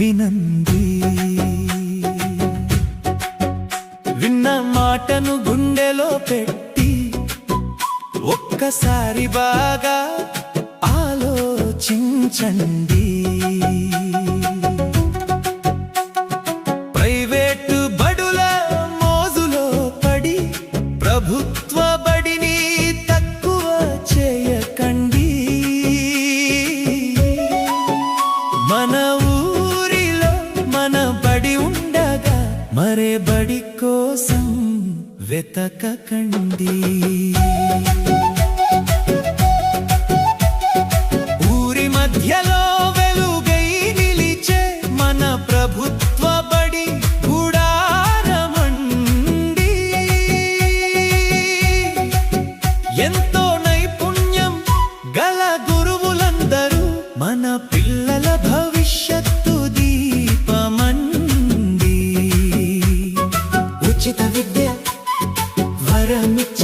వినండి. విన్న మాటను గుండెలో పెట్టి ఒక్కసారి బాగా ఆలోచించండి. ప్రైవేటు బడుల మోజులో పడి ప్రభుత్వ బడిని తక్కువ చేయకండి. మన ఊరిలో మన బడి ఉండగా మరే బడి కోసం వెతకకండి. ఊరి మధ్యలో వెలుగై నిలిచే మన ప్రభుత్వ బడి గుడారమండి. ఎంతో నైపుణ్యం గల గురువులందరూ మన పిల్లల భవిష్యత్తు దీపమండి. ఉచిత విద్య వరమిచ్చి